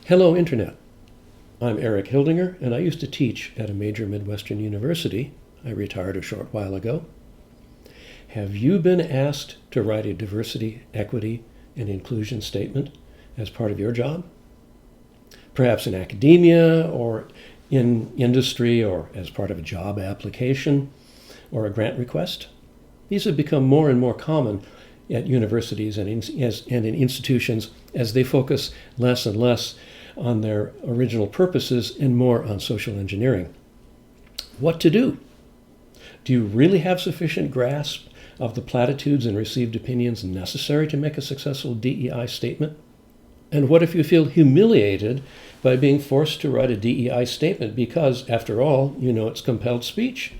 Hello, Internet. I'm Eric Hildinger, and I used to teach at a major Midwestern university. I retired a short while ago. Have you been asked to write a diversity, equity, and inclusion statement as part of your job? Perhaps in academia or in industry or as part of a job application or a grant request? These have become more and more common at universities and in institutions as they focus less and less on their original purposes and more on social engineering. What to do? Do you really have sufficient grasp of the platitudes and received opinions necessary to make a successful DEI statement? And what if you feel humiliated by being forced to write a DEI statement because, after all, you know it's compelled speech?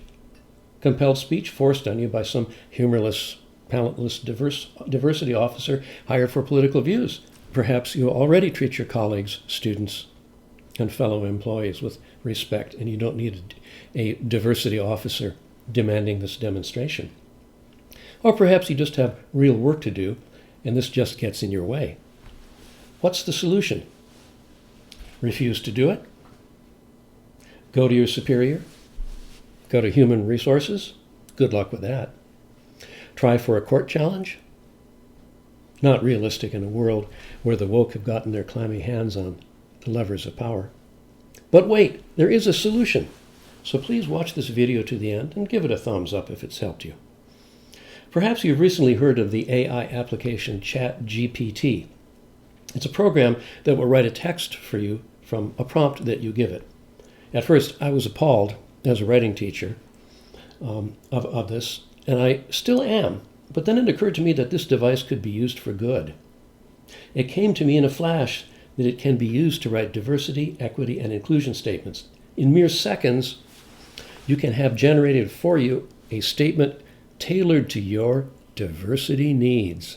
Compelled speech forced on you by some humorless, talentless diversity officer hired for political views. Perhaps you already treat your colleagues, students, and fellow employees with respect, and you don't need a diversity officer demanding this demonstration. Or perhaps you just have real work to do, and this just gets in your way. What's the solution? Refuse to do it? Go to your superior? Go to human resources? Good luck with that. Try for a court challenge? Not realistic in a world where the woke have gotten their clammy hands on the levers of power. But wait, there is a solution. So please watch this video to the end and give it a thumbs up if it's helped you. Perhaps you've recently heard of the AI application ChatGPT. It's a program that will write a text for you from a prompt that you give it. At first, I was appalled as a writing teacher of this, and I still am. But then it occurred to me that this device could be used for good. It came to me in a flash that it can be used to write diversity, equity, and inclusion statements. In mere seconds, you can have generated for you a statement tailored to your diversity needs.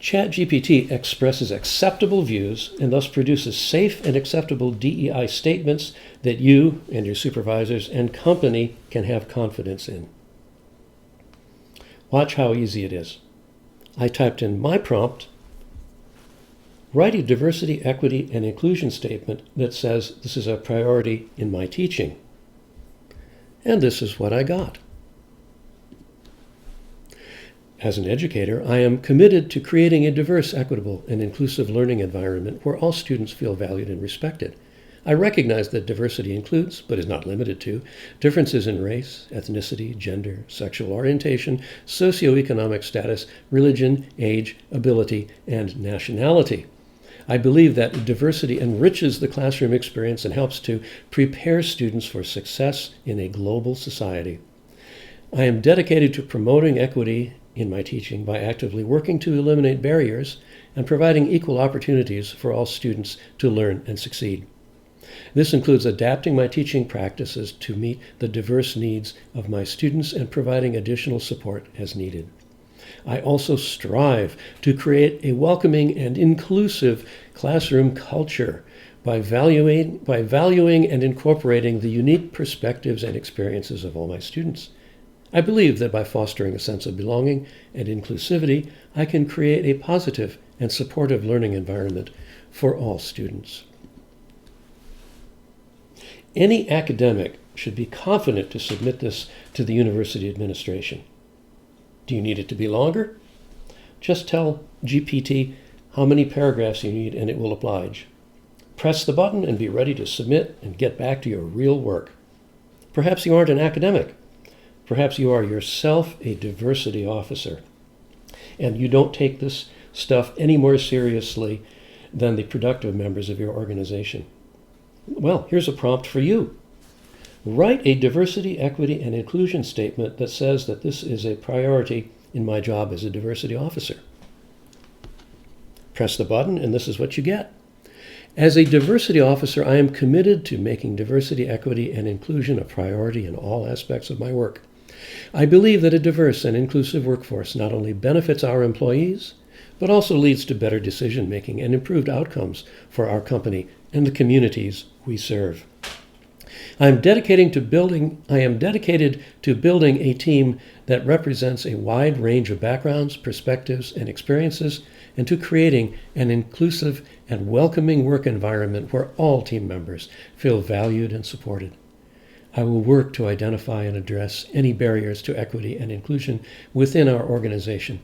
ChatGPT expresses acceptable views and thus produces safe and acceptable DEI statements that you and your supervisors and company can have confidence in. Watch how easy it is. I typed in my prompt, write a diversity, equity, and inclusion statement that says this is a priority in my teaching. And this is what I got. As an educator, I am committed to creating a diverse, equitable, and inclusive learning environment where all students feel valued and respected. I recognize that diversity includes, but is not limited to, differences in race, ethnicity, gender, sexual orientation, socioeconomic status, religion, age, ability, and nationality. I believe that diversity enriches the classroom experience and helps to prepare students for success in a global society. I am dedicated to promoting equity in my teaching by actively working to eliminate barriers and providing equal opportunities for all students to learn and succeed. This includes adapting my teaching practices to meet the diverse needs of my students and providing additional support as needed. I also strive to create a welcoming and inclusive classroom culture by valuing and incorporating the unique perspectives and experiences of all my students. I believe that by fostering a sense of belonging and inclusivity, I can create a positive and supportive learning environment for all students. Any academic should be confident to submit this to the university administration. Do you need it to be longer? Just tell GPT how many paragraphs you need and it will oblige. Press the button and be ready to submit and get back to your real work. Perhaps you aren't an academic. Perhaps you are yourself a diversity officer, and you don't take this stuff any more seriously than the productive members of your organization. Well, here's a prompt for you. Write a diversity, equity, and inclusion statement that says that this is a priority in my job as a diversity officer. Press the button, and this is what you get. As a diversity officer, I am committed to making diversity, equity, and inclusion a priority in all aspects of my work. I believe that a diverse and inclusive workforce not only benefits our employees, but also leads to better decision-making and improved outcomes for our company and the communities we serve. I am dedicated to building a team that represents a wide range of backgrounds, perspectives, and experiences, and to creating an inclusive and welcoming work environment where all team members feel valued and supported. I will work to identify and address any barriers to equity and inclusion within our organization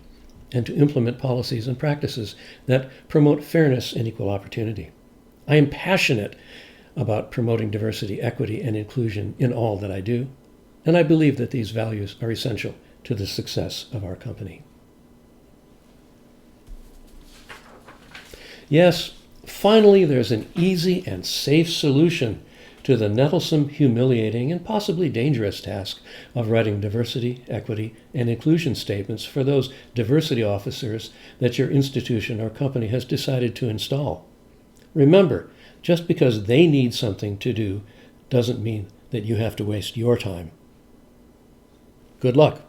and to implement policies and practices that promote fairness and equal opportunity. I am passionate about promoting diversity, equity, and inclusion in all that I do, and I believe that these values are essential to the success of our company. Yes, finally, there's an easy and safe solution to the nettlesome, humiliating, and possibly dangerous task of writing diversity, equity, and inclusion statements for those diversity officers that your institution or company has decided to install. Remember, just because they need something to do doesn't mean that you have to waste your time. Good luck.